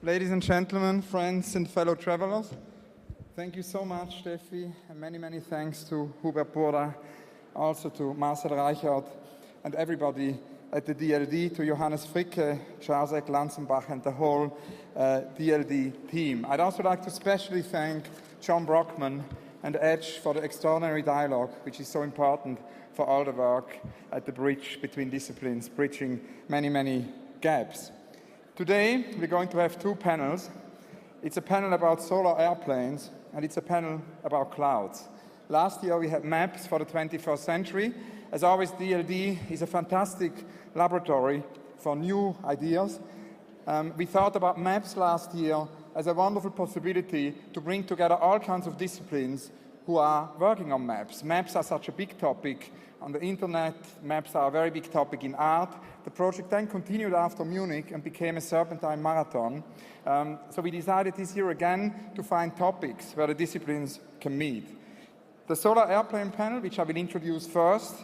Ladies and gentlemen, friends and fellow travelers, thank you so much, Steffi, and many, many thanks to Hubert Burda, also to Marcel Reichert, and everybody at the DLD, to Johannes Fricke, Czarek Lanzenbach, and the whole DLD team. I'd also like to specially thank John Brockman and Edge for the extraordinary dialogue, which is so important for all the work at the bridge between disciplines, bridging many, many gaps. Today, we're going to have two panels. It's a panel about solar airplanes, and it's a panel about clouds. Last year, we had maps for the 21st century. As always, DLD is a fantastic laboratory for new ideas. We thought about maps last year as a wonderful possibility to bring together all kinds of disciplines who are working on maps. Maps are such a big topic on the internet. Maps are a very big topic in art. The project then continued after Munich and became a serpentine marathon. So we decided this year again to find topics where the disciplines can meet. The solar airplane panel, which I will introduce first,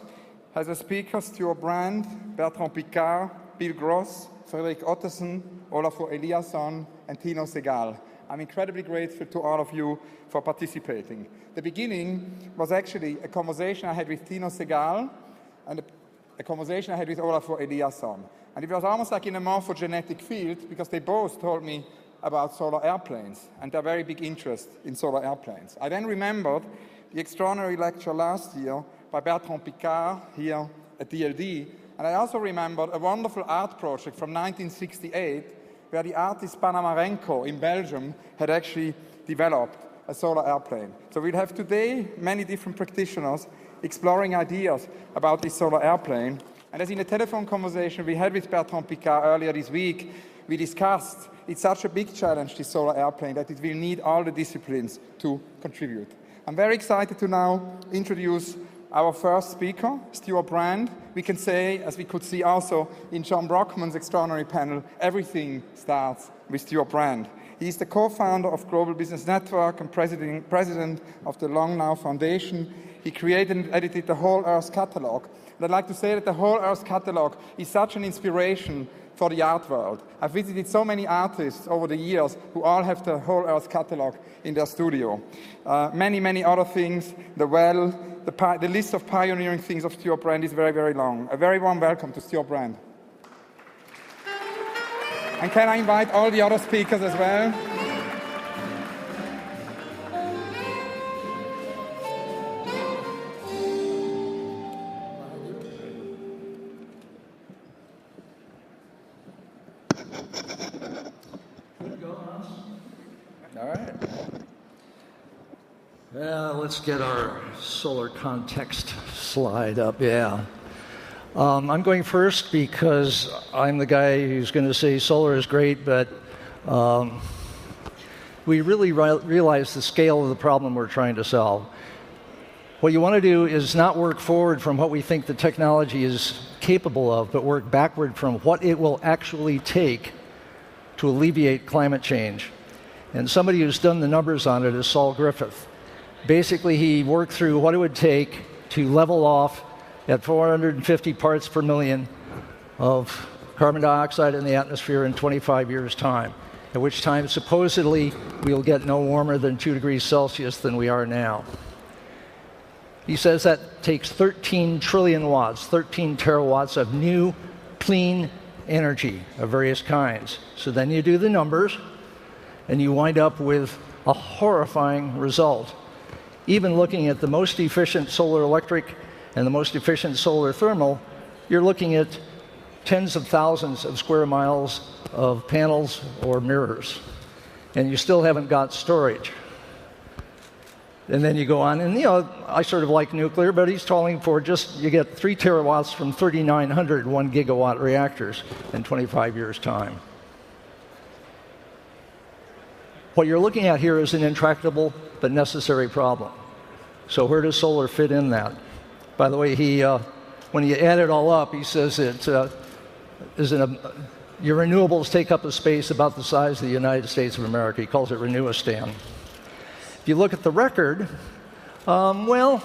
has as speakers S.Brand, Bertrand Piccard, B.Gross, F.Ottesen, O.Eliasson, and T.Sehgal. I'm incredibly grateful to all of you for participating. The beginning was actually a conversation I had with T.Sehgal and a conversation I had with O.Eliasson. And it was almost like in a morphogenetic field because they both told me about solar airplanes and their very big interest in solar airplanes. I then remembered the extraordinary lecture last year by Bertrand Piccard here at DLD, and I also remembered a wonderful art project from 1968 where the artist Panamarenko in Belgium had actually developed a solar airplane. So we'll have today many different practitioners exploring ideas about this solar airplane. And as in a telephone conversation we had with Bertrand Piccard earlier this week, we discussed it's such a big challenge, this solar airplane, that it will need all the disciplines to contribute. I'm very excited to now introduce our first speaker, S.Brand. We can say, as we could see also in John Brockman's extraordinary panel, everything starts with S.Brand. He is the co-founder of Global Business Network and president of the Long Now Foundation. He created and edited the Whole Earth Catalog. And I'd like to say that the Whole Earth Catalog is such an inspiration for the art world. I've visited so many artists over the years who all have the Whole Earth Catalog in their studio. Many, many other things, the list of pioneering things of S.Brand is very, very long. A very warm welcome to S.Brand. And can I invite all the other speakers as well? All right. Let's get our solar context slide up. Yeah. I'm going first because I'm the guy who's going to say solar is great, but we really realize the scale of the problem we're trying to solve. What you want to do is not work forward from what we think the technology is capable of, but work backward from what it will actually take to alleviate climate change. And somebody who's done the numbers on it is Saul Griffith. Basically, he worked through what it would take to level off at 450 parts per million of carbon dioxide in the atmosphere in 25 years' time, at which time supposedly we'll get no warmer than 2 degrees Celsius than we are now. He says that takes 13 trillion watts, 13 terawatts of new, clean energy of various kinds. So then you do the numbers, and you wind up with a horrifying result. Even looking at the most efficient solar electric and the most efficient solar thermal, you're looking at tens of thousands of square miles of panels or mirrors, and you still haven't got storage. And then you go on, and I sort of like nuclear, but he's calling for you get 3 terawatts from 3,900 1 gigawatt reactors in 25 years' time. What you're looking at here is an intractable but necessary problem. So where does solar fit in that? By the way, when you add it all up, he says your renewables take up a space about the size of the United States of America. He calls it Renewistan. If you look at the record, well,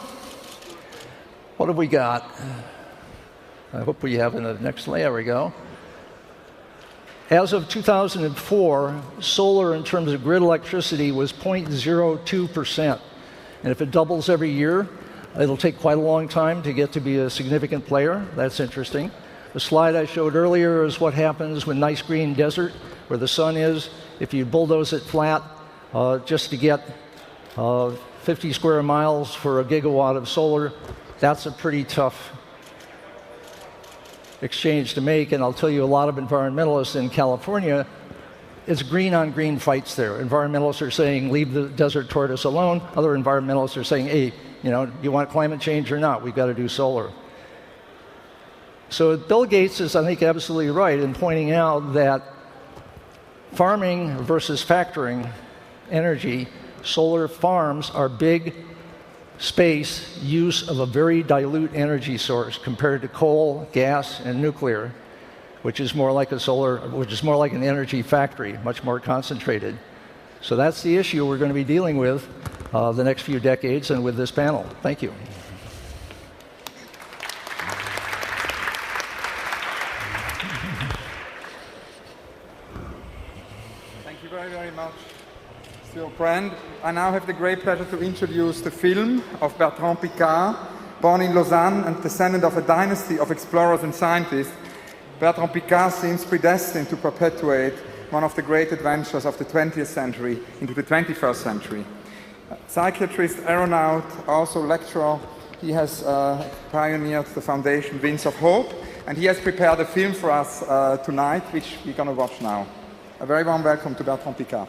what have we got? I hope we have in the next layer. There we go. As of 2004, solar in terms of grid electricity was 0.02%. And if it doubles every year, it'll take quite a long time to get to be a significant player. That's interesting. The slide I showed earlier is what happens with nice green desert, where the sun is. If you bulldoze it flat, just to get 50 square miles for a gigawatt of solar, that's a pretty tough exchange to make. And I'll tell you, a lot of environmentalists in California, it's green on green fights there. Environmentalists are saying, leave the desert tortoise alone. Other environmentalists are saying, hey, you know, you want climate change or not? We've got to do solar. So Bill Gates is, I think, absolutely right in pointing out that farming versus factoring energy, solar farms are big space use of a very dilute energy source compared to coal, gas, and nuclear, which is more like an energy factory, much more concentrated. So that's the issue we're going to be dealing with the next few decades and with this panel. Thank you. Thank you very, very much, S.Brand. I now have the great pleasure to introduce the film of Bertrand Piccard, born in Lausanne and descendant of a dynasty of explorers and scientists. Bertrand Piccard seems predestined to perpetuate one of the great adventures of the 20th century into the 21st century. Psychiatrist, aeronaut, also lecturer, he has pioneered the foundation Wings of Hope, and he has prepared a film for us tonight, which we're going to watch now. A very warm welcome to Bertrand Piccard.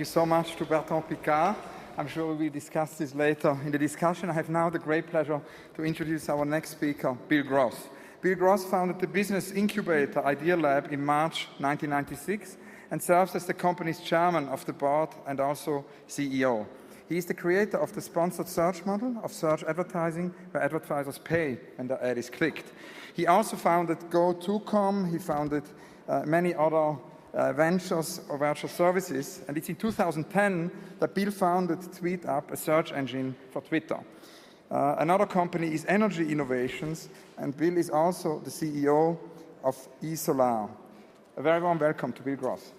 you so much to Bertrand Piccard. I'm sure we will discuss this later in the discussion. I have now the great pleasure to introduce our next speaker, B.Gross. B.Gross founded the business incubator Idea Lab in March 1996 and serves as the company's chairman of the board and also CEO. He is the creator of the sponsored search model of search advertising, where advertisers pay when their ad is clicked. He also founded Go2com. He founded many other ventures or virtual services, and it's in 2010 that Bill founded TweetUp, a search engine for Twitter. Another company is Energy Innovations, and Bill is also the CEO of Solaire. A very warm welcome to B.Gross.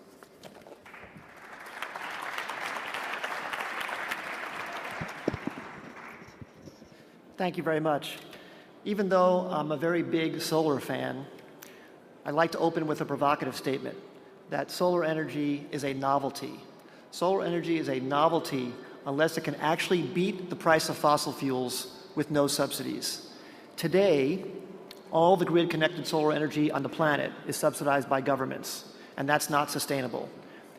Thank you very much. Even though I'm a very big solar fan, I'd like to open with a provocative statement that solar energy is a novelty. Solar energy is a novelty unless it can actually beat the price of fossil fuels with no subsidies. Today, all the grid-connected solar energy on the planet is subsidized by governments, and that's not sustainable.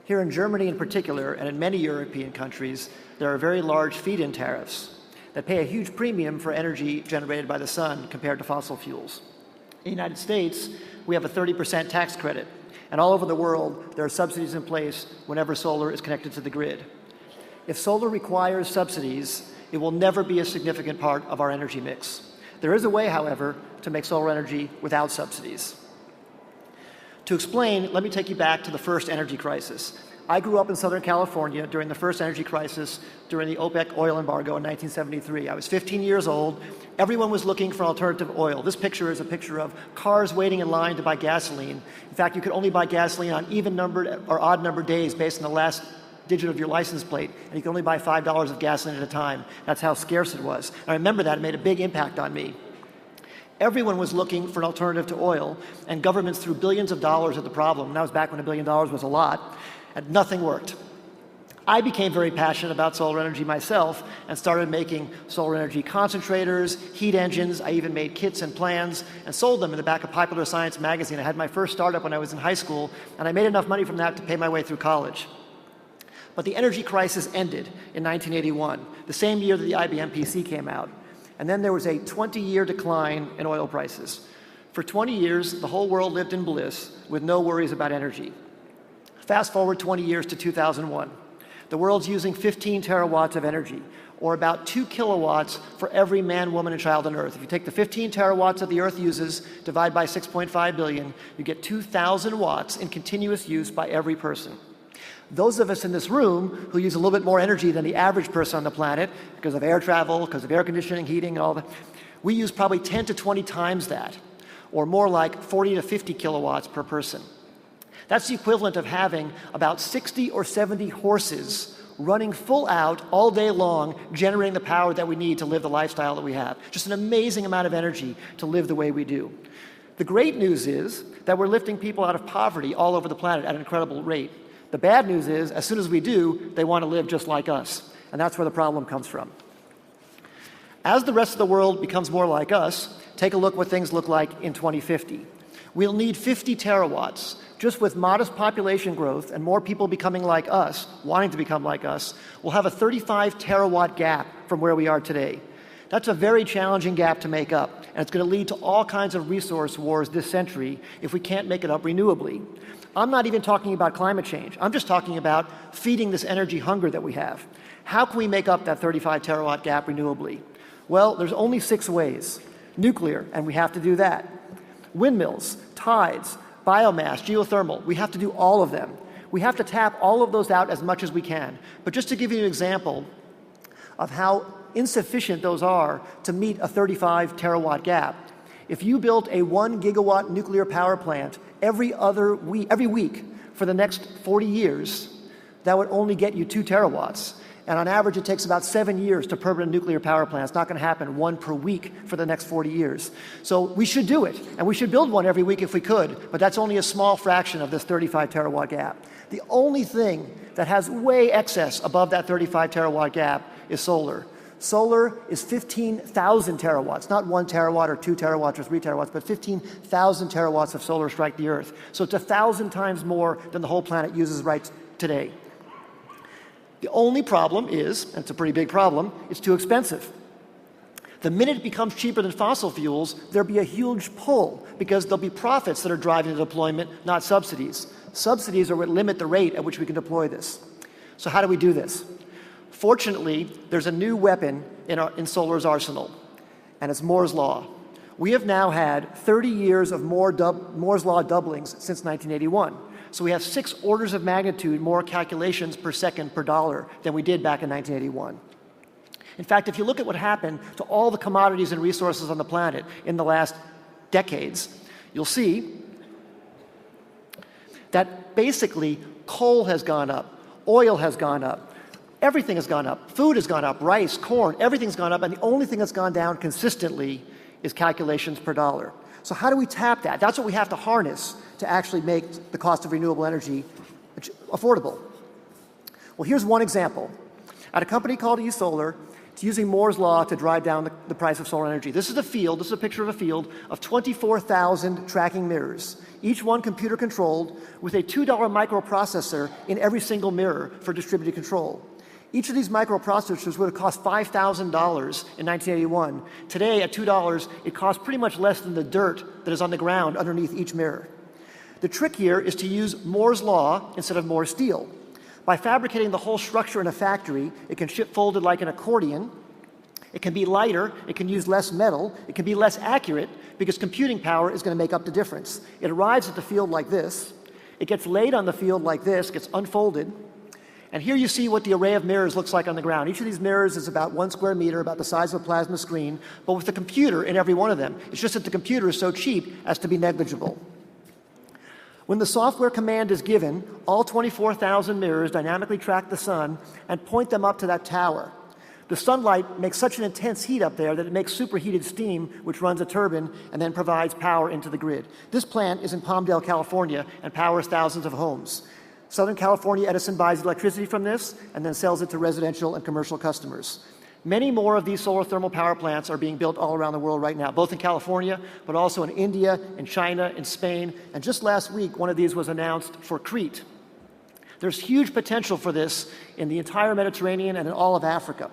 Here in Germany in particular, and in many European countries, there are very large feed-in tariffs that pay a huge premium for energy generated by the sun compared to fossil fuels. In the United States, we have a 30% tax credit, and all over the world, there are subsidies in place whenever solar is connected to the grid. If solar requires subsidies, it will never be a significant part of our energy mix. There is a way, however, to make solar energy without subsidies. To explain, let me take you back to the first energy crisis. I grew up in Southern California during the first energy crisis during the OPEC oil embargo in 1973. I was 15 years old. Everyone was looking for alternative oil. This picture is a picture of cars waiting in line to buy gasoline. In fact, you could only buy gasoline on even-numbered or odd-numbered days based on the last digit of your license plate, and you could only buy $5 of gasoline at a time. That's how scarce it was. And I remember that. It made a big impact on me. Everyone was looking for an alternative to oil, and governments threw billions of dollars at the problem. And that was back when $1 billion was a lot, and nothing worked. I became very passionate about solar energy myself and started making solar energy concentrators, heat engines. I even made kits and plans and sold them in the back of Popular Science magazine. I had my first startup when I was in high school, and I made enough money from that to pay my way through college. But the energy crisis ended in 1981, the same year that the IBM PC came out. And then there was a 20-year decline in oil prices. For 20 years, the whole world lived in bliss with no worries about energy. Fast forward 20 years to 2001. The world's using 15 terawatts of energy, or about 2 kilowatts for every man, woman, and child on Earth. If you take the 15 terawatts that the Earth uses, divide by 6.5 billion, you get 2,000 watts in continuous use by every person. Those of us in this room who use a little bit more energy than the average person on the planet, because of air travel, because of air conditioning, heating, and all that, we use probably 10 to 20 times that, or more like 40 to 50 kilowatts per person. That's the equivalent of having about 60 or 70 horses running full out all day long, generating the power that we need to live the lifestyle that we have. Just an amazing amount of energy to live the way we do. The great news is that we're lifting people out of poverty all over the planet at an incredible rate. The bad news is, as soon as we do, they want to live just like us. And that's where the problem comes from. As the rest of the world becomes more like us, take a look what things look like in 2050. We'll need 50 terawatts. Just with modest population growth and more people becoming like us, wanting to become like us, we'll have a 35 terawatt gap from where we are today. That's a very challenging gap to make up, and it's going to lead to all kinds of resource wars this century if we can't make it up renewably. I'm not even talking about climate change. I'm just talking about feeding this energy hunger that we have. How can we make up that 35 terawatt gap renewably? Well, there's only 6 ways. Nuclear, and we have to do that. Windmills, tides, biomass, geothermal, we have to do all of them. We have to tap all of those out as much as we can. But just to give you an example of how insufficient those are to meet a 35 terawatt gap, if you built a 1 gigawatt nuclear power plant every week for the next 40 years, that would only get you 2 terawatts. And on average, it takes about 7 years to permit a nuclear power plant. It's not going to happen 1 per week for the next 40 years. So we should do it, and we should build one every week if we could, but that's only a small fraction of this 35 terawatt gap. The only thing that has way excess above that 35 terawatt gap is solar. Solar is 15,000 terawatts, not 1 terawatt or 2 terawatts or 3 terawatts, but 15,000 terawatts of solar strike the Earth. So it's 1,000 times more than the whole planet uses right today. The only problem is, and it's a pretty big problem, it's too expensive. The minute it becomes cheaper than fossil fuels, there'll be a huge pull because there'll be profits that are driving the deployment, not subsidies. Subsidies are what limit the rate at which we can deploy this. So how do we do this? Fortunately, there's a new weapon in Solar's arsenal, and it's Moore's Law. We have now had 30 years of Moore's Law doublings since 1981. So we have 6 orders of magnitude more calculations per second per dollar than we did back in 1981. In fact, if you look at what happened to all the commodities and resources on the planet in the last decades, you'll see that basically coal has gone up, oil has gone up, everything has gone up, food has gone up, rice, corn, everything's gone up, and the only thing that's gone down consistently is calculations per dollar. So how do we tap that? That's what we have to harness to actually make the cost of renewable energy affordable. Well, here's one example. At a company called eSolar, it's using Moore's Law to drive down the price of solar energy. This is a picture of a field of 24,000 tracking mirrors, each one computer controlled with a $2 microprocessor in every single mirror for distributed control. Each of these microprocessors would have cost $5,000 in 1981. Today, at $2, it costs pretty much less than the dirt that is on the ground underneath each mirror. The trick here is to use Moore's Law instead of Moore's steel. By fabricating the whole structure in a factory, it can ship folded like an accordion. It can be lighter, it can use less metal, it can be less accurate because computing power is going to make up the difference. It arrives at the field like this. It gets laid on the field like this, gets unfolded. And here you see what the array of mirrors looks like on the ground. Each of these mirrors is about 1 square meter, about the size of a plasma screen, but with a computer in every one of them. It's just that the computer is so cheap as to be negligible. When the software command is given, all 24,000 mirrors dynamically track the sun and point them up to that tower. The sunlight makes such an intense heat up there that it makes superheated steam, which runs a turbine and then provides power into the grid. This plant is in Palmdale, California, and powers thousands of homes. Southern California Edison buys electricity from this and then sells it to residential and commercial customers. Many more of these solar thermal power plants are being built all around the world right now, both in California, but also in India, in China, in Spain, and just last week, one of these was announced for Crete. There's huge potential for this in the entire Mediterranean and in all of Africa.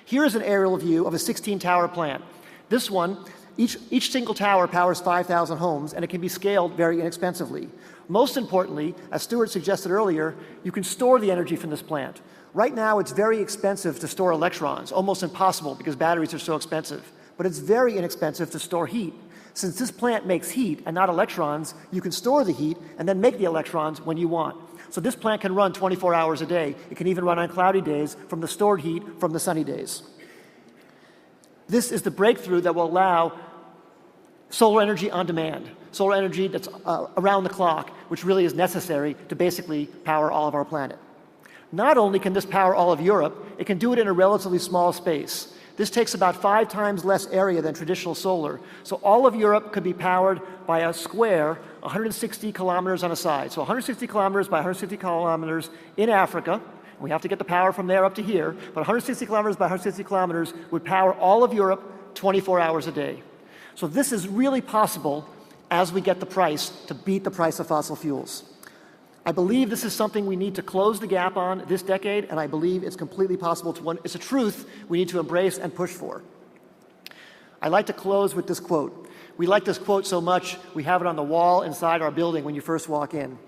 Here is an aerial view of a 16-tower plant. This one, each single tower powers 5,000 homes, and it can be scaled very inexpensively. Most importantly, as Stuart suggested earlier, you can store the energy from this plant. Right now, it's very expensive to store electrons, almost impossible because batteries are so expensive. But it's very inexpensive to store heat. Since this plant makes heat and not electrons, you can store the heat and then make the electrons when you want. So this plant can run 24 hours a day. It can even run on cloudy days from the stored heat from the sunny days. This is the breakthrough that will allow solar energy on demand, solar energy that's around the clock, which really is necessary to basically power all of our planet. Not only can this power all of Europe, it can do it in a relatively small space. This takes about 5 times less area than traditional solar. So all of Europe could be powered by a square 160 kilometers on a side. So 160 kilometers by 160 kilometers in Africa. We have to get the power from there up to here. But 160 kilometers by 160 kilometers would power all of Europe 24 hours a day. So this is really possible as we get the price to beat the price of fossil fuels. I believe this is something we need to close the gap on this decade, and I believe it's completely possible it's a truth we need to embrace and push for. I'd like to close with this quote. We like this quote so much, we have it on the wall inside our building when you first walk in.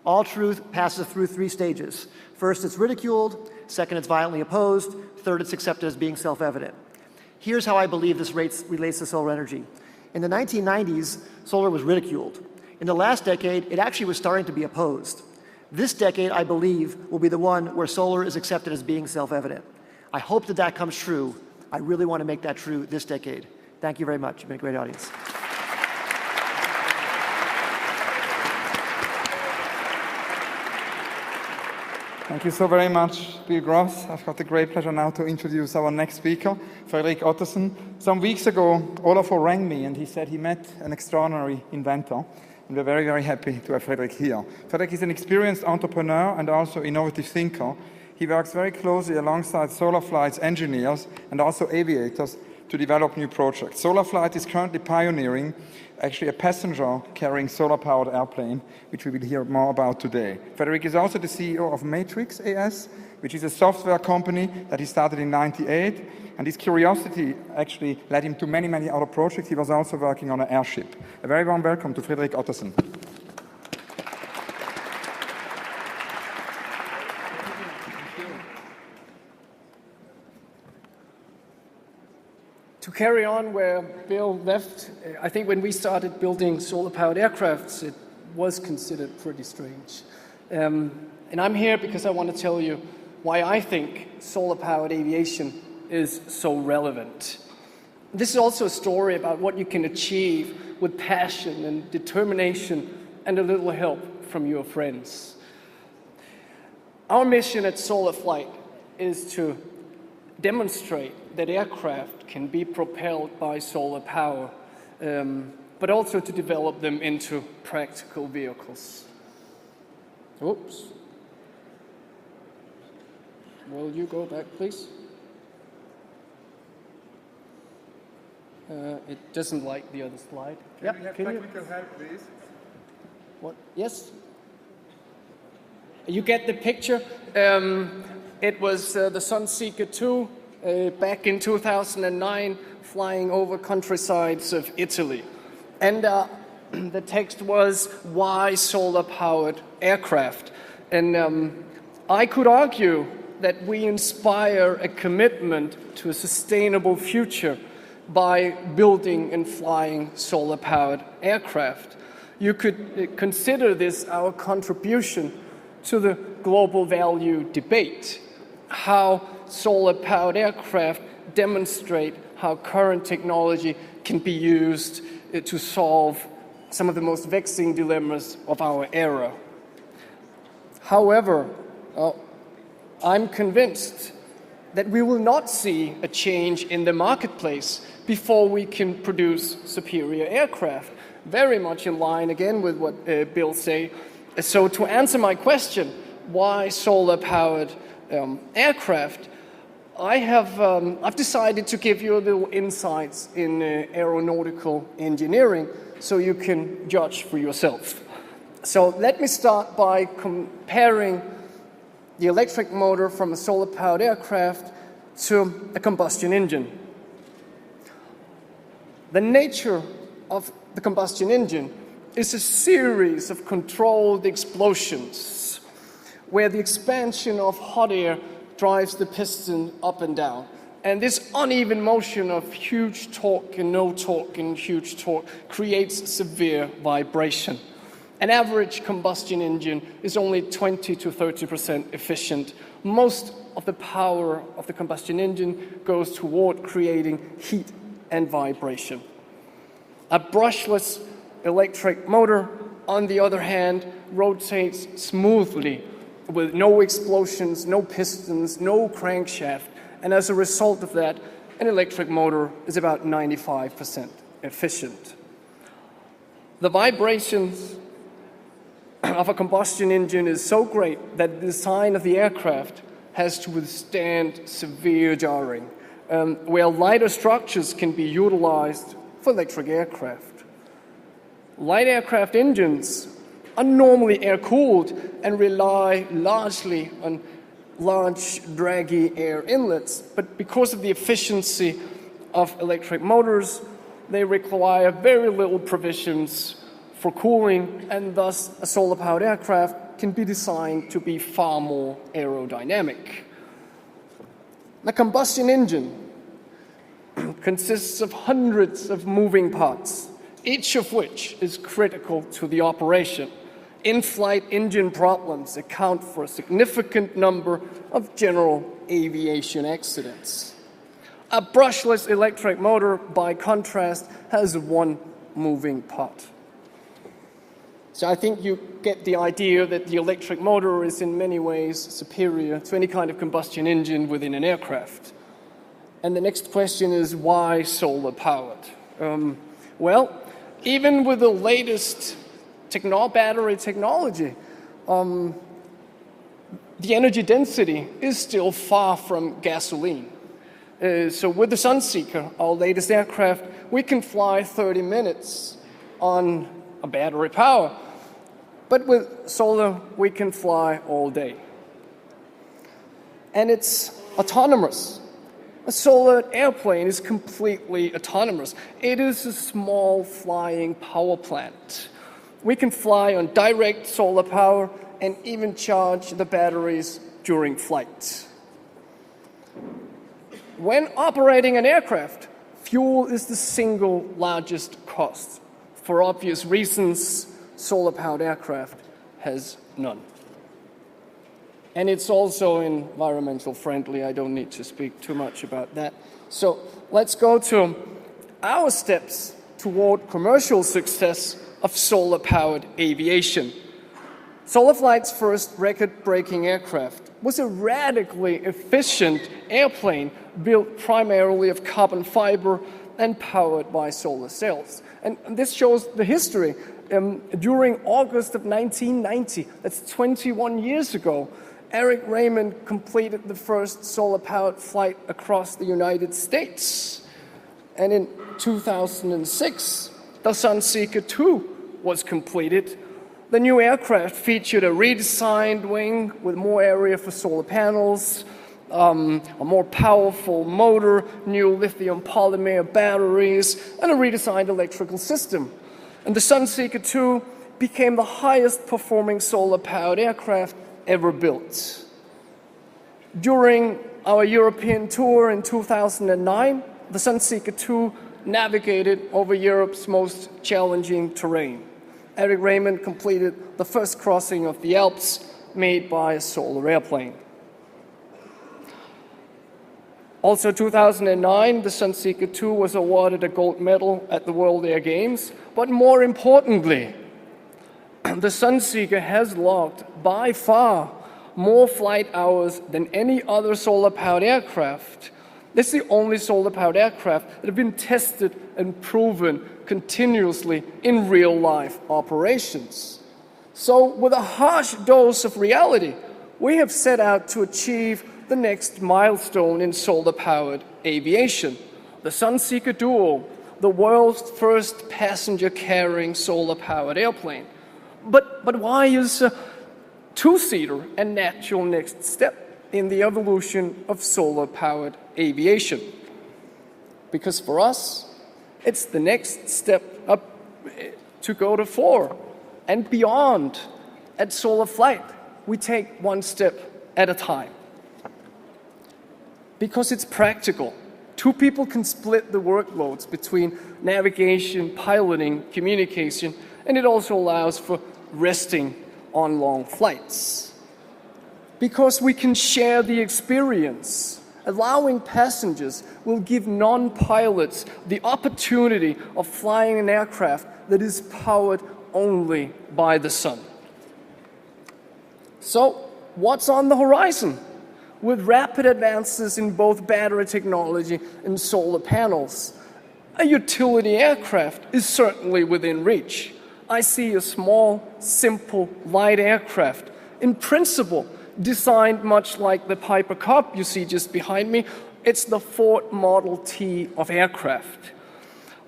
All truth passes through 3 stages. First, it's ridiculed. Second, it's violently opposed. Third, it's accepted as being self-evident. Here's how I believe this relates to solar energy. In the 1990s, solar was ridiculed. In the last decade, it actually was starting to be opposed. This decade, I believe, will be the one where solar is accepted as being self-evident. I hope that that comes true. I really want to make that true this decade. Thank you very much. You've been a great audience. Thank you so very much, B.Gross. I've got the great pleasure now to introduce our next speaker, F.Ottesen. Some weeks ago, Olafur rang me and he said he met an extraordinary inventor. And we're very, very happy to have Fredrik here. Fredrik is an experienced entrepreneur and also innovative thinker. He works very closely alongside SolarFlight's engineers and also aviators to develop new projects. Solarflight is currently pioneering actually a passenger-carrying solar-powered airplane, which we will hear more about today. Frederick is also the CEO of Matrix AS, which is a software company that he started in '98, and his curiosity actually led him to many, many other projects. He was also working on an airship. A very warm welcome to F.Ottesen. To carry on where Bill left, I think when we started building solar-powered aircrafts, it was considered pretty strange. And I'm here because I want to tell you why I think solar-powered aviation is so relevant. This is also a story about what you can achieve with passion and determination and a little help from your friends. Our mission at Solarflight is to demonstrate that aircraft can be propelled by solar power, but also to develop them into practical vehicles. Oops. Will you go back, please? It doesn't like the other slide. Can we have technical help, please? What? Yes? You get the picture. It was the Sunseeker 2 back in 2009, flying over countrysides of Italy. And the text was, why solar-powered aircraft? And I could argue that we inspire a commitment to a sustainable future by building and flying solar-powered aircraft. You could consider this our contribution to the global value debate, how solar-powered aircraft demonstrate how current technology can be used to solve some of the most vexing dilemmas of our era. However, I'm convinced that we will not see a change in the marketplace before we can produce superior aircraft. Very much in line, again, with what Bill said. So to answer my question, why solar-powered aircraft, I've decided to give you a little insights in aeronautical engineering so you can judge for yourself. So let me start by comparing the electric motor from a solar-powered aircraft to a combustion engine. The nature of the combustion engine is a series of controlled explosions where the expansion of hot air drives the piston up and down. And this uneven motion of huge torque and no torque and huge torque creates severe vibration. An average combustion engine is only 20 to 30% efficient. Most of the power of the combustion engine goes toward creating heat and vibration. A brushless electric motor, on the other hand, rotates smoothly with no explosions, no pistons, no crankshaft. And as a result of that, an electric motor is about 95% efficient. The vibrations of a combustion engine is so great that the design of the aircraft has to withstand severe jarring, where lighter structures can be utilized for electric aircraft. Light aircraft engines are normally air-cooled and rely largely on large, draggy air inlets, but because of the efficiency of electric motors, they require very little provisions for cooling, and thus a solar-powered aircraft can be designed to be far more aerodynamic. The combustion engine consists of hundreds of moving parts, each of which is critical to the operation. In-flight engine problems account for a significant number of general aviation accidents. A brushless electric motor, by contrast, has one moving part. So I think you get the idea that the electric motor is in many ways superior to any kind of combustion engine within an aircraft. And the next question is, why solar-powered? Well, even with the latest battery technology, the energy density is still far from gasoline. So with the Sunseeker, our latest aircraft, we can fly 30 minutes on a battery power. But with solar, we can fly all day. And it's autonomous. A solar airplane is completely autonomous. It is a small flying power plant. We can fly on direct solar power and even charge the batteries during flight. When operating an aircraft, fuel is the single largest cost. For obvious reasons, solar-powered aircraft has none. And it's also environmental friendly. I don't need to speak too much about that. So let's go to our steps toward commercial success of solar-powered aviation. Solarflight's first record-breaking aircraft was a radically efficient airplane built primarily of carbon fiber and powered by solar cells. And this shows the history. During August of 1990, that's 21 years ago, Eric Raymond completed the first solar-powered flight across the United States. And in 2006, the Sunseeker 2 was completed. The new aircraft featured a redesigned wing with more area for solar panels, a more powerful motor, new lithium polymer batteries, and a redesigned electrical system. And the Sunseeker 2 became the highest performing solar-powered aircraft ever built. During our European tour in 2009, the Sunseeker 2 navigated over Europe's most challenging terrain. Eric Raymond completed the first crossing of the Alps made by a solar airplane. Also 2009, the Sunseeker 2 was awarded a gold medal at the World Air Games. But more importantly, the Sunseeker has logged by far more flight hours than any other solar-powered aircraft. This is the only solar-powered aircraft that have been tested and proven continuously in real-life operations. So with a harsh dose of reality, we have set out to achieve the next milestone in solar-powered aviation, the Sunseeker Duo, the world's first passenger-carrying solar-powered airplane. But why is a two-seater a natural next step in the evolution of solar-powered aviation? Because for us, it's the next step up to go to 4 and beyond. At Solar Flight, we take one step at a time. Because it's practical. 2 people can split the workloads between navigation, piloting, communication, and it also allows for resting on long flights. Because we can share the experience. Allowing passengers will give non-pilots the opportunity of flying an aircraft that is powered only by the sun. So, what's on the horizon? With rapid advances in both battery technology and solar panels, a utility aircraft is certainly within reach. I see a small, simple, light aircraft, in principle, designed much like the Piper Cub you see just behind me. It's the Ford Model T of aircraft.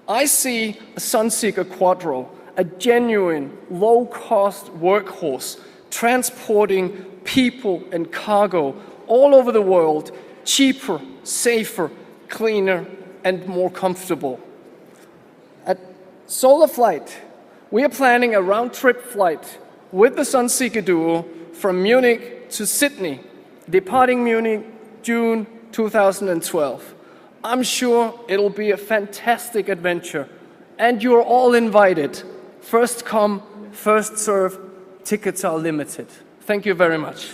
I see a Sunseeker Quadro, a genuine, low-cost workhorse, transporting people and cargo all over the world, cheaper, safer, cleaner, and more comfortable. At Solar Flight, we are planning a round-trip flight with the Sunseeker Duo from Munich to Sydney, departing Munich June 2012. I'm sure it'll be a fantastic adventure, and you're all invited. First come, first serve. Tickets are limited. Thank you very much.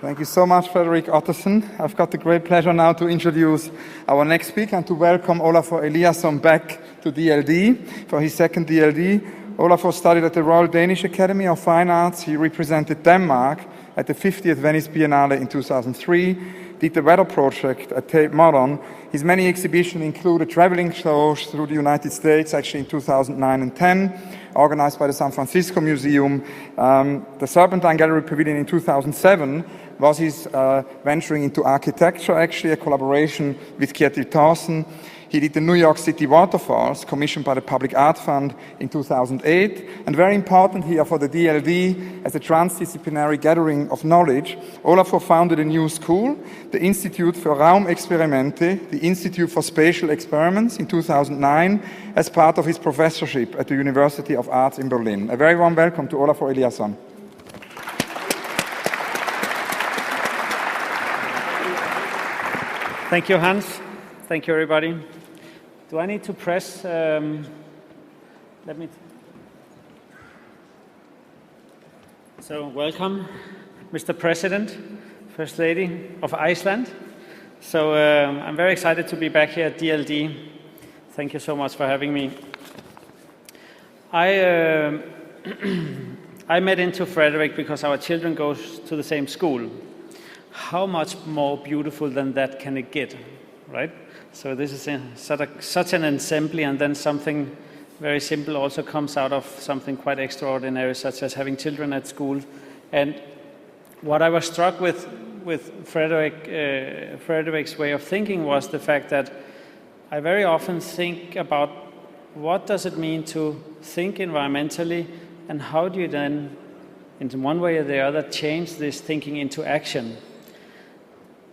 Thank you so much, F.Ottesen. I've got the great pleasure now to introduce our next speaker and to welcome O.Eliasson back to DLD for his second DLD. Olafur studied at the Royal Danish Academy of Fine Arts. He represented Denmark at the 50th Venice Biennale in 2003, did the weather project at Tate Modern. His many exhibitions included traveling shows through the United States, actually in 2009 and 10, organized by the San Francisco Museum. The Serpentine Gallery Pavilion in 2007 was his venturing into architecture, actually, a collaboration with H.U.Obrist. He did the New York City waterfalls, commissioned by the Public Art Fund in 2008. And very important here for the DLD, as a transdisciplinary gathering of knowledge, Olafur founded a new school, the Institute für Raumexperimente, the Institute for Spatial Experiments, in 2009, as part of his professorship at the University of Arts in Berlin. A very warm welcome to Olafur O.Eliasson. Thank you, Hans. Thank you, everybody. Do I need to press? Let me. So, welcome, Mr. President, First Lady of Iceland. So, I'm very excited to be back here at DLD. Thank you so much for having me. I met into Frederick because our children go to the same school. How much more beautiful than that can it get, right? So this is such an assembly, and then something very simple also comes out of something quite extraordinary, such as having children at school. And what I was struck with Frederick's way of thinking was the fact that I very often think about what does it mean to think environmentally, and how do you then, in one way or the other, change this thinking into action.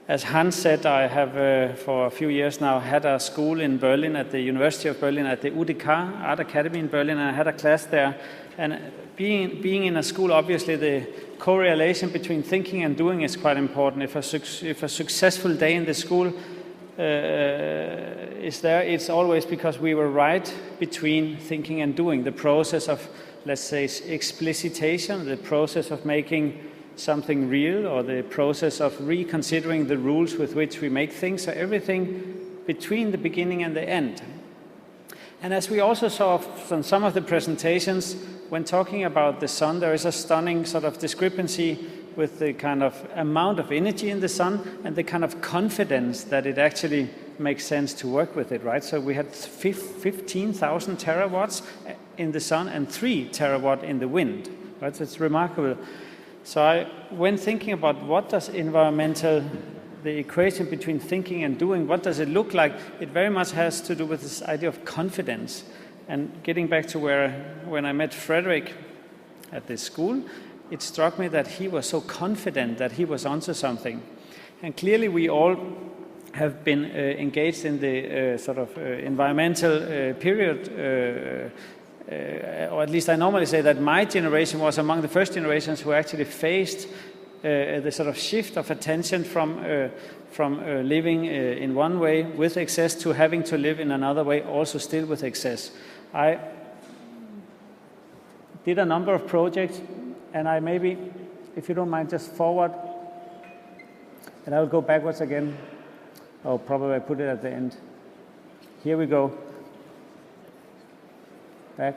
As Hans said, I have for a few years now had a school in Berlin at the University of Berlin at the UDK Art Academy in Berlin, and I had a class there. And being in a school, obviously the correlation between thinking and doing is quite important. If a successful day in the school is there, it's always because we were right between thinking and doing. The process of, let's say, explicitation, the process of making something real, or the process of reconsidering the rules with which we make things, so everything between the beginning and the end. And as we also saw from some of the presentations, when talking about the sun, there is a stunning sort of discrepancy with the kind of amount of energy in the sun and the kind of confidence that it actually makes sense to work with it, right? So we had 15,000 terawatts in the sun and 3 terawatt in the wind, right? So it's remarkable. So when thinking about what does the equation between thinking and doing, what does it look like, it very much has to do with this idea of confidence. And getting back to when I met Frederick at this school, it struck me that he was so confident that he was onto something. And clearly we all have been engaged in the sort of environmental period, or at least I normally say that my generation was among the first generations who actually faced the sort of shift of attention from living in one way with excess to having to live in another way, also still with excess. I did a number of projects, and I maybe, if you don't mind, just forward, and I will go backwards again. Oh, probably I put it at the end. Here we go. Back.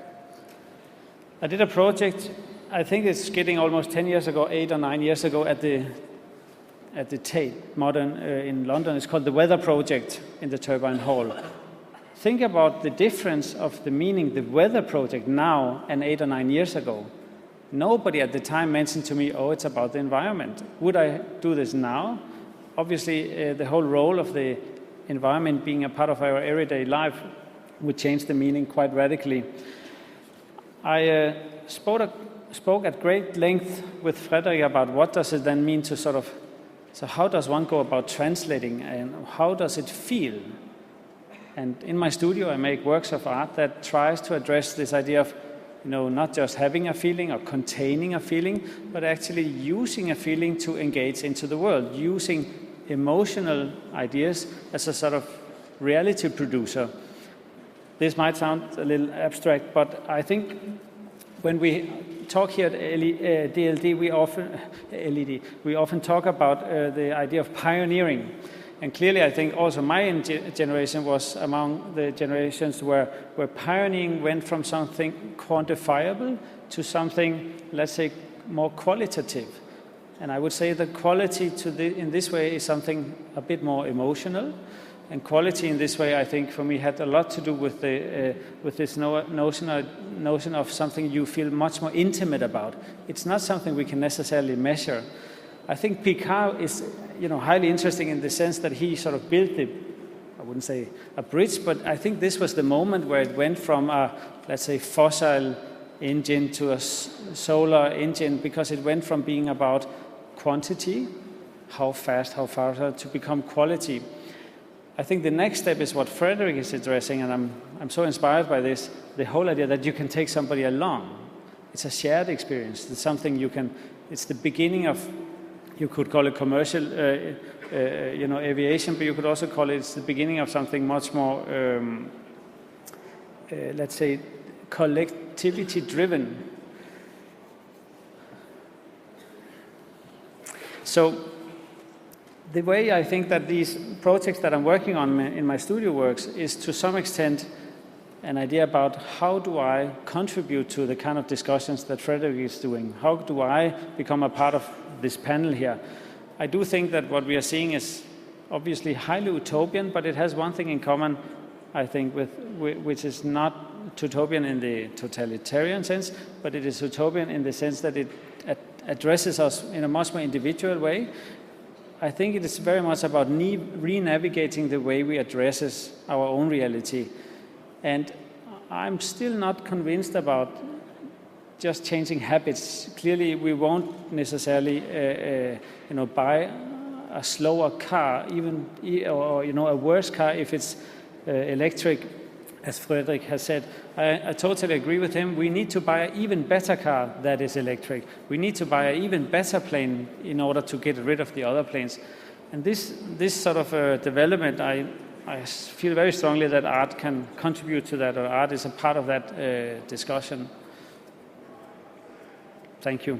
I did a project, I think it's getting almost 10 years ago, 8 or 9 years ago, at the Tate Modern in London. It's called the Weather Project in the Turbine Hall. Think about the difference of the meaning, the Weather Project now and 8 or 9 years ago. Nobody at the time mentioned to me, oh, it's about the environment. Would I do this now? Obviously, the whole role of the environment being a part of our everyday life would change the meaning quite radically. I spoke at great length with Frederick about what does it then mean to sort of, so how does one go about translating, and how does it feel? And in my studio, I make works of art that tries to address this idea of, not just having a feeling or containing a feeling, but actually using a feeling to engage into the world, using emotional ideas as a sort of reality producer. This might sound a little abstract, but I think when we talk here at DLD, we often talk about the idea of pioneering. And clearly, I think also my generation was among the generations where pioneering went from something quantifiable to something, let's say, more qualitative. And I would say the quality in this way is something a bit more emotional. And quality in this way, I think, for me, had a lot to do with this notion of something you feel much more intimate about. It's not something we can necessarily measure. I think Picard is, highly interesting in the sense that he sort of built I wouldn't say a bridge, but I think this was the moment where it went from a, let's say, fossil engine to a solar engine, because it went from being about quantity, how fast, how far, to become quality. I think the next step is what Frederick is addressing, and I'm so inspired by this, the whole idea that you can take somebody along. It's a shared experience. It's something it's the beginning of, you could call it commercial aviation, but you could also call it's the beginning of something much more, let's say, collectivity driven. So the way I think that these projects that I'm working on in my studio works is to some extent an idea about how do I contribute to the kind of discussions that Frederick is doing? How do I become a part of this panel here? I do think that what we are seeing is obviously highly utopian, but it has one thing in common, I think, which is not utopian in the totalitarian sense, but it is utopian in the sense that it addresses us in a much more individual way. I think it is very much about re-navigating the way we address our own reality. And I'm still not convinced about just changing habits. Clearly, we won't necessarily, buy a slower car, or a worse car if it's electric, as Frederick has said. I totally agree with him. We need to buy an even better car that is electric. We need to buy an even better plane in order to get rid of the other planes. And this sort of development, I feel very strongly that art can contribute to that, or art is a part of that discussion. Thank you.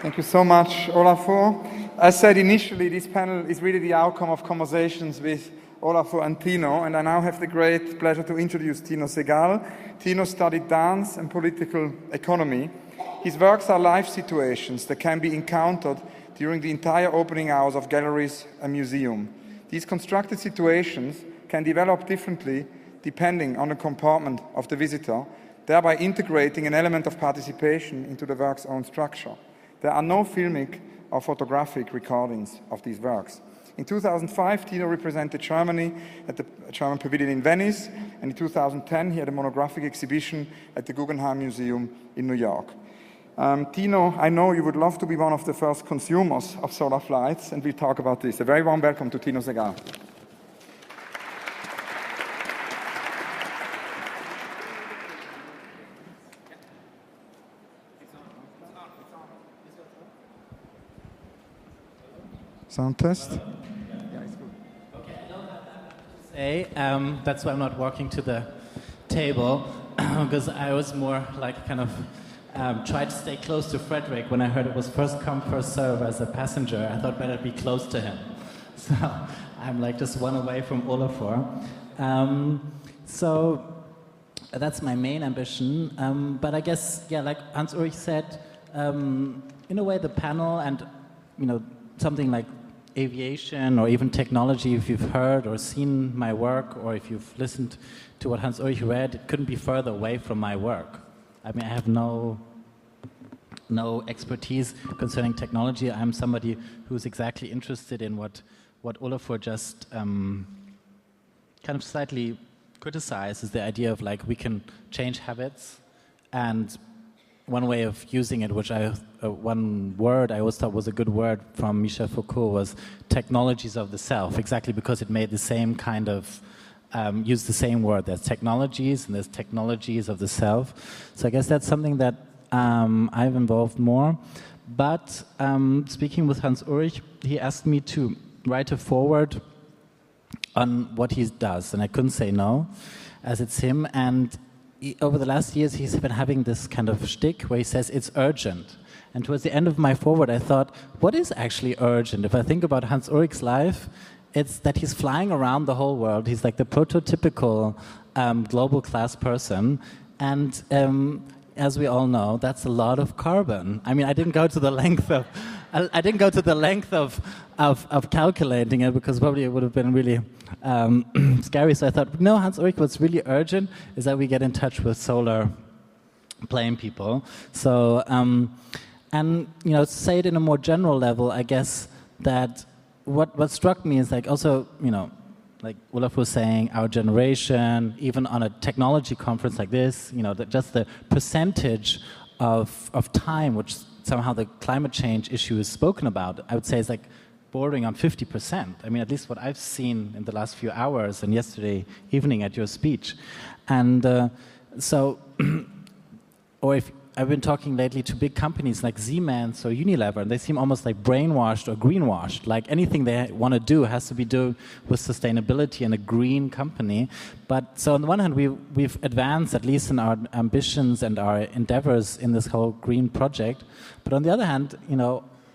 Thank you so much, Olafur. As said initially, this panel is really the outcome of conversations with Olafur and Tino, and I now have the great pleasure to introduce T.Sehgal. Tino studied dance and political economy. His works are life situations that can be encountered during the entire opening hours of galleries and museums. These constructed situations can develop differently depending on the compartment of the visitor, thereby integrating an element of participation into the work's own structure. There are no filmic or photographic recordings of these works. In 2005, Tino represented Germany at the German Pavilion in Venice, and in 2010 he had a monographic exhibition at the Guggenheim Museum in New York. Tino, I know you would love to be one of the first consumers of solar flights, and we'll talk about this. A very warm welcome to T.Sehgal. Sound test? Okay, I don't have that much to say. That's why I'm not walking to the table, because I was more like kind of tried to stay close to Frederick when I heard it was first come, first serve as a passenger. I thought better be close to him. So I'm like just one away from Olafur. So that's my main ambition. But I guess, yeah, like Hans-Ulrich said, in a way the panel and, something like aviation or even technology, if you've heard or seen my work or if you've listened to what Hans-Ulrich read, it couldn't be further away from my work. I mean, I have no expertise concerning technology. I'm somebody who's exactly interested in what Olafur just kind of slightly criticized, is the idea of like we can change habits, and one way of using it, which one word I always thought was a good word from Michel Foucault, was technologies of the self, exactly because it made the same kind of, use the same word. There's technologies and there's technologies of the self. So I guess that's something that I've involved more. But speaking with Hans-Ulrich, he asked me to write a foreword on what he does, and I couldn't say no, as it's him. And over the last years, he's been having this kind of shtick where he says it's urgent. And towards the end of my foreword, I thought, what is actually urgent? If I think about Hans-Ulrich's life, it's that he's flying around the whole world. He's like the prototypical global class person. And as we all know, that's a lot of carbon. I mean, I didn't go to the length of calculating it because probably it would have been really scary. So I thought, no, Hans-Ulrich, what's really urgent is that we get in touch with solar plane people. So, and to say it in a more general level, I guess that what struck me is like also, like Olaf was saying, our generation, even on a technology conference like this, just the percentage of time which somehow the climate change issue is spoken about, I would say is like bordering on 50%. I mean, at least what I've seen in the last few hours and yesterday evening at your speech. And or if I've been talking lately to big companies like Siemens or Unilever, and they seem almost like brainwashed or greenwashed. Like anything they want to do has to be done with sustainability and a green company. But so on the one hand, we've advanced, at least in our ambitions and our endeavors in this whole green project. But on the other hand,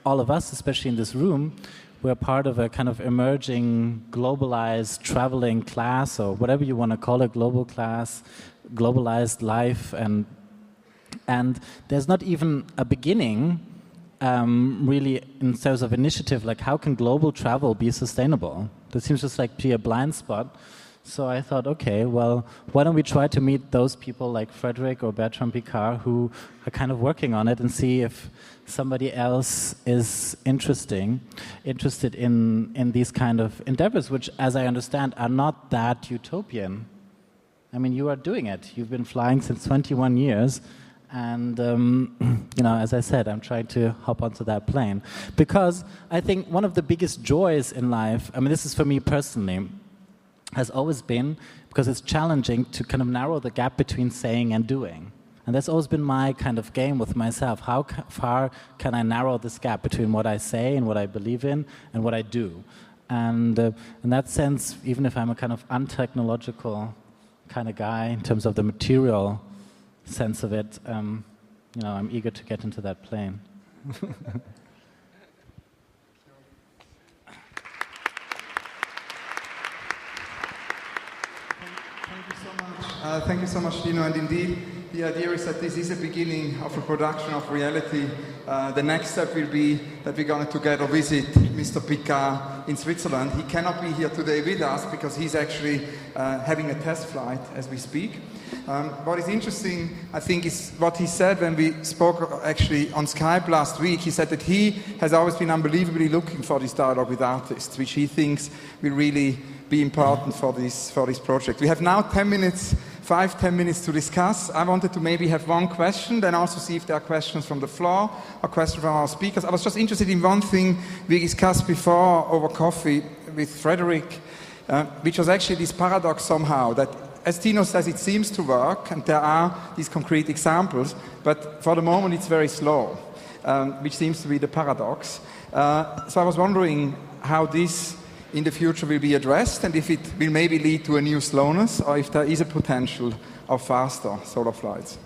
all of us, especially in this room, we're part of a kind of emerging, globalized, traveling class, or whatever you want to call it, global class, globalized life, and there's not even a beginning, really, in terms of initiative, like how can global travel be sustainable? That seems just like to be a blind spot. So I thought, okay, well, why don't we try to meet those people like Frederick or Bertrand Piccard who are kind of working on it and see if somebody else is interested in these kind of endeavors, which, as I understand, are not that utopian. I mean, you are doing it. You've been flying since 21 years. And, as I said, I'm trying to hop onto that plane. Because I think one of the biggest joys in life, I mean, this is for me personally, has always been, because it's challenging to kind of narrow the gap between saying and doing. And that's always been my kind of game with myself. How far can I narrow this gap between what I say and what I believe in and what I do? And in that sense, even if I'm a kind of untechnological kind of guy in terms of the material sense of it, I'm eager to get into that plane. Thank you so much, Dino. And indeed, the idea is that this is a beginning of a production of reality. The next step will be that we're going to together visit Mr. Piccard in Switzerland. He cannot be here today with us because he's actually having a test flight as we speak. What is interesting, I think, is what he said when we spoke actually on Skype last week. He said that he has always been unbelievably looking for this dialogue with artists, which he thinks will really be important for this project. We have now 10 minutes to discuss. I wanted to maybe have one question, then also see if there are questions from the floor or questions from our speakers. I was just interested in one thing we discussed before over coffee with Frederick, which was actually this paradox somehow that, as Tino says, it seems to work and there are these concrete examples, but for the moment it's very slow, which seems to be the paradox. So I was wondering how this in the future will be addressed and if it will maybe lead to a new slowness or if there is a potential of faster solar flights.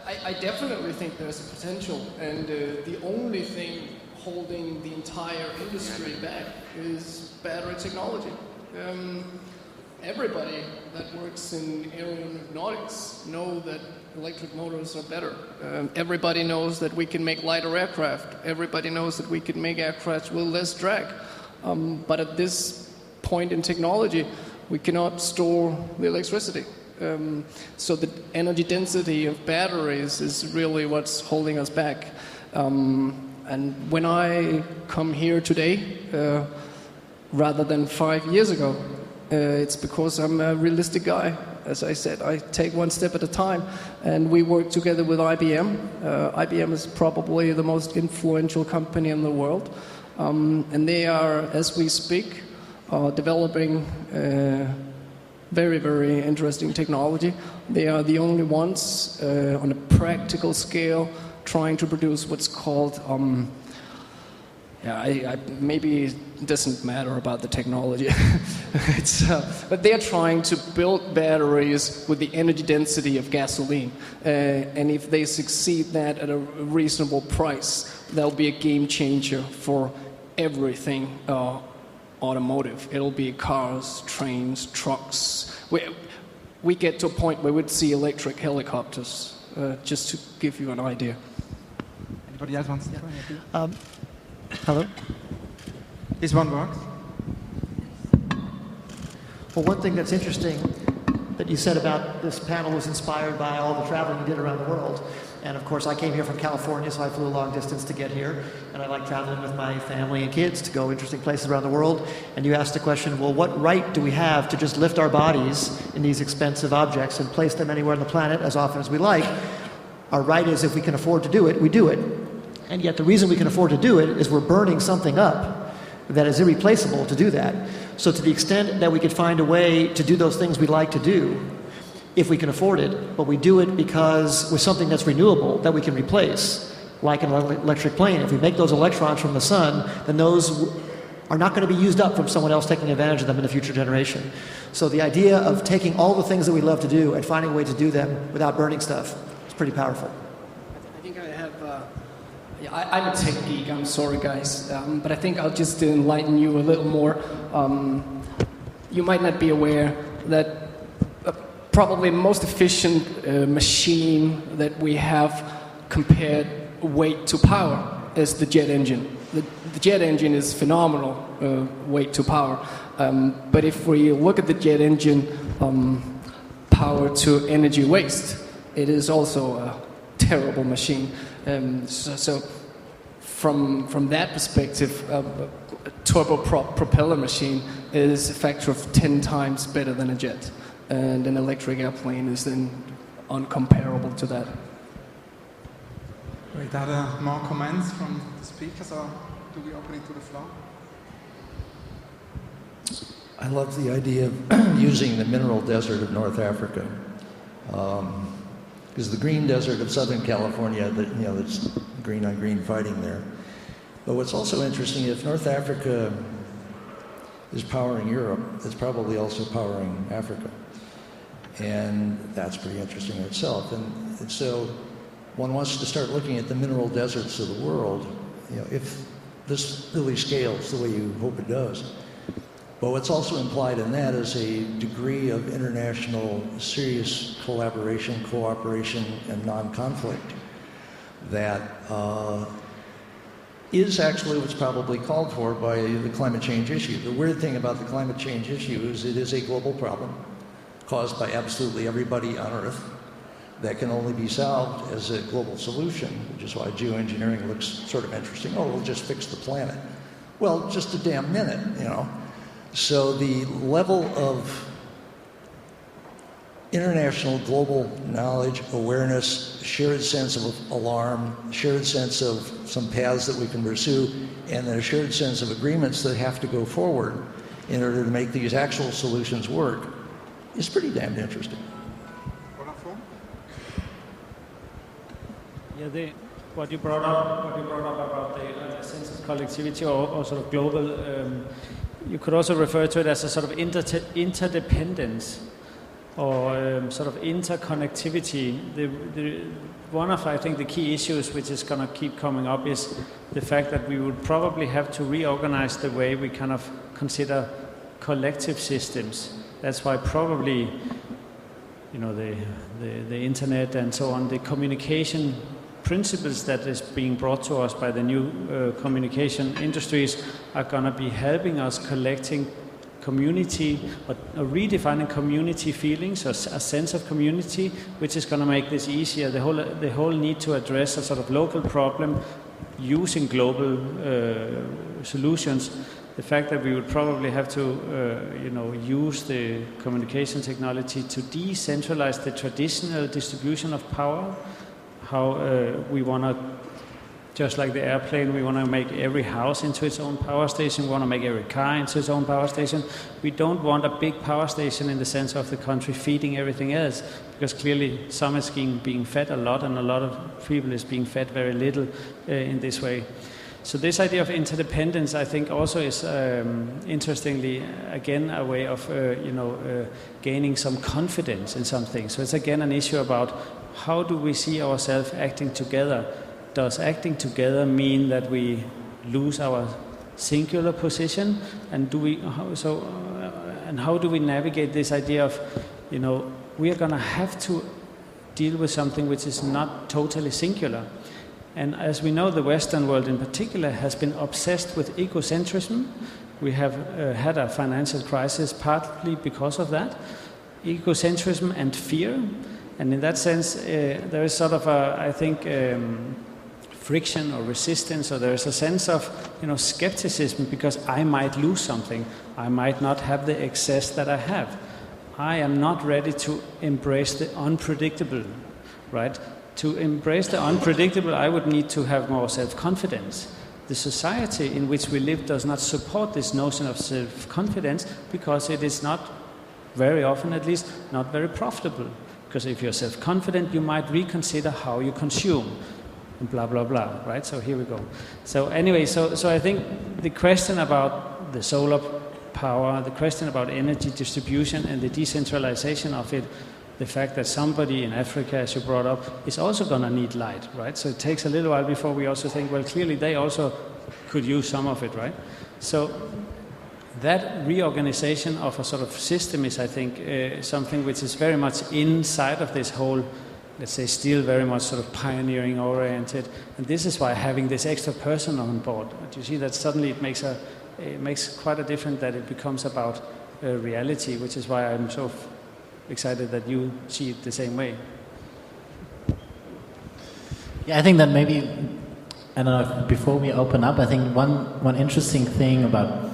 I definitely think there's a potential, and the only thing holding the entire industry back is battery technology. Everybody that works in aeronautics know that electric motors are better. Everybody knows that we can make lighter aircraft. Everybody knows that we can make aircraft with less drag. But at this point in technology, we cannot store the electricity. So the energy density of batteries is really what's holding us back. And when I come here today, rather than 5 years ago, it's because I'm a realistic guy. As I said, I take one step at a time, and we work together with IBM. IBM is probably the most influential company in the world. And they are, as we speak, developing very, very interesting technology. They are the only ones on a practical scale trying to produce what's called, maybe it doesn't matter about the technology, but they're trying to build batteries with the energy density of gasoline. And if they succeed that at a reasonable price, that'll be a game changer for everything automotive. It'll be cars, trains, trucks. We get to a point where we'd see electric helicopters. just to give you an idea. Anybody else wants to try it? Hello? This one works. Well, one thing that's interesting that you said about this panel was inspired by all the traveling you did around the world. And of course, I came here from California, so I flew a long distance to get here. And I like traveling with my family and kids to go interesting places around the world. And you asked the question, well, what right do we have to just lift our bodies in these expensive objects and place them anywhere on the planet as often as we like? Our right is if we can afford to do it, we do it. And yet the reason we can afford to do it is we're burning something up that is irreplaceable to do that. So to the extent that we could find a way to do those things we'd like to do, if we can afford it, but we do it because with something that's renewable that we can replace, like an electric plane. If we make those electrons from the sun, then those are not going to be used up from someone else taking advantage of them in the future generation. So the idea of taking all the things that we love to do and finding a way to do them without burning stuff is pretty powerful. I think I have, I'm a tech geek, I'm sorry guys, but I think I'll just enlighten you a little more. You might not be aware that probably the most efficient machine that we have compared weight to power is the jet engine. The jet engine is phenomenal weight to power. But if we look at the jet engine power to energy waste, it is also a terrible machine. So from that perspective, a turboprop propeller machine is a factor of 10 times better than a jet. And an electric airplane is then uncomparable to that. Great. Are there more comments from the speakers, or do we open it to the floor? I love the idea of using the mineral desert of North Africa, because the green desert of Southern California, that's green on green fighting there. But what's also interesting, if North Africa is powering Europe, it's probably also powering Africa. And that's pretty interesting in itself. And so one wants to start looking at the mineral deserts of the world, if this really scales the way you hope it does. But what's also implied in that is a degree of international serious collaboration, cooperation, and non-conflict that is actually what's probably called for by the climate change issue. The weird thing about the climate change issue is it is a global problem caused by absolutely everybody on Earth that can only be solved as a global solution, which is why geoengineering looks sort of interesting. Oh, we'll just fix the planet. Well, just a damn minute, So the level of international global knowledge, awareness, shared sense of alarm, shared sense of some paths that we can pursue, and then a shared sense of agreements that have to go forward in order to make these actual solutions work is pretty damned interesting. Yeah, what you brought up about the sense of collectivity or sort of global, you could also refer to it as a sort of interdependence or sort of interconnectivity. One of, I think, the key issues which is going to keep coming up is the fact that we would probably have to reorganize the way we kind of consider collective systems. That's why probably, the internet and so on, the communication principles that is being brought to us by the new communication industries are going to be helping us collecting community or redefining community feelings, or a sense of community, which is going to make this easier. The whole need to address a sort of local problem using global solutions. The fact that we would probably have to, use the communication technology to decentralize the traditional distribution of power. How we want to, just like the airplane, we want to make every house into its own power station. We want to make every car into its own power station. We don't want a big power station in the sense of the country feeding everything else, because clearly some is being fed a lot, and a lot of people is being fed very little in this way. So this idea of interdependence, I think, also is interestingly, again, a way of gaining some confidence in something. So it's again an issue about how do we see ourselves acting together? Does acting together mean that we lose our singular position? And how do we navigate this idea of, we are going to have to deal with something which is not totally singular. And as we know, the Western world in particular has been obsessed with egocentrism. We have had a financial crisis partly because of that. Egocentrism and fear. And in that sense, there is sort of a, I think, friction or resistance, or there is a sense of, skepticism because I might lose something. I might not have the excess that I have. I am not ready to embrace the unpredictable, right? To embrace the unpredictable, I would need to have more self-confidence. The society in which we live does not support this notion of self-confidence because it is not, very often at least, not very profitable. Because if you're self-confident, you might reconsider how you consume, and blah, blah, blah, right? So here we go. So anyway, so I think the question about the solar power, the question about energy distribution and the decentralization of it, the fact that somebody in Africa, as you brought up, is also going to need light, right? So it takes a little while before we also think, well, clearly they also could use some of it, right? So that reorganization of a sort of system is, I think, something which is very much inside of this whole, let's say, still very much sort of pioneering oriented. And this is why having this extra person on board, you see that suddenly it makes quite a difference, that it becomes about reality, which is why I'm so excited that you see it the same way. Yeah, I think that maybe, I don't know, if before we open up, I think one interesting thing about,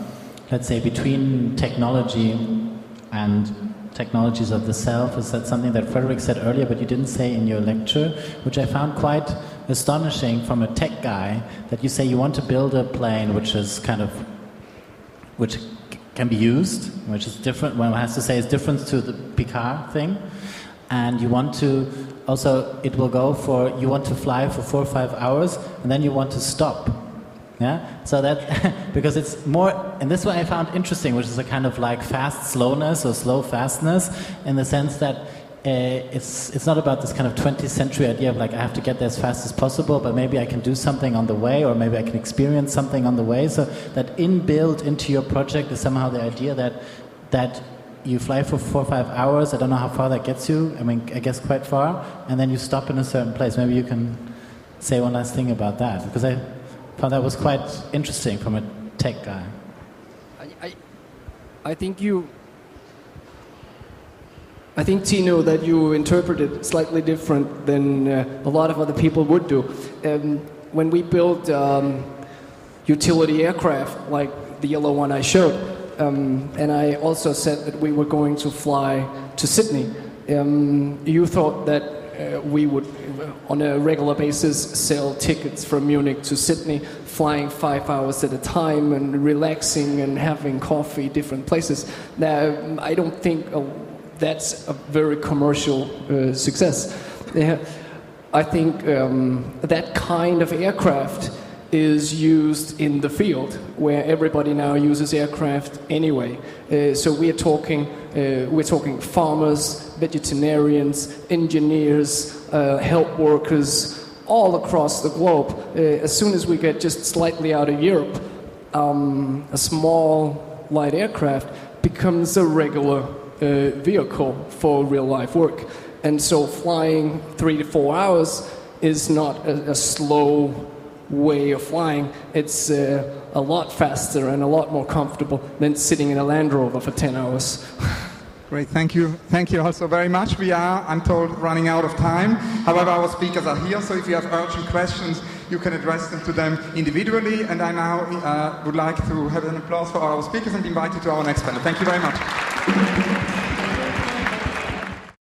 let's say, between technology and technologies of the self is that something that Frederick said earlier, but you didn't say in your lecture, which I found quite astonishing from a tech guy, that you say you want to build a plane which is which can be used, which is different, one has to say is different to the Picard thing, and you want to also, it will go for, you want to fly for 4 or 5 hours, and then you want to stop. Yeah, so that, because it's more, and this one I found interesting, which is a kind of like fast slowness or slow fastness, in the sense that it's not about this kind of 20th century idea of like I have to get there as fast as possible, but maybe I can do something on the way, or maybe I can experience something on the way. So that inbuilt into your project is somehow the idea that you fly for 4 or 5 hours. I don't know how far that gets you. I mean, I guess quite far, and then you stop in a certain place. Maybe you can say one last thing about that, because I found that was quite interesting from a tech guy. I think, Tino, that you interpret it slightly different than a lot of other people would do. When we build utility aircraft, like the yellow one I showed, and I also said that we were going to fly to Sydney, you thought that we would, on a regular basis, sell tickets from Munich to Sydney, flying 5 hours at a time and relaxing and having coffee, different places. Now, I don't think that's a very commercial success. I think that kind of aircraft is used in the field, where everybody now uses aircraft anyway. So we're talking farmers, veterinarians, engineers, health workers, all across the globe. As soon as we get just slightly out of Europe, a small light aircraft becomes a regular vehicle for real life work. And so flying 3 to 4 hours is not a slow way of flying. It's a lot faster and a lot more comfortable than sitting in a Land Rover for 10 hours. Great, thank you. Thank you also very much. We are, I'm told, running out of time. However, our speakers are here, so if you have urgent questions, you can address them to them individually. And I now would like to have an applause for our speakers and invite you to our next panel. Thank you very much.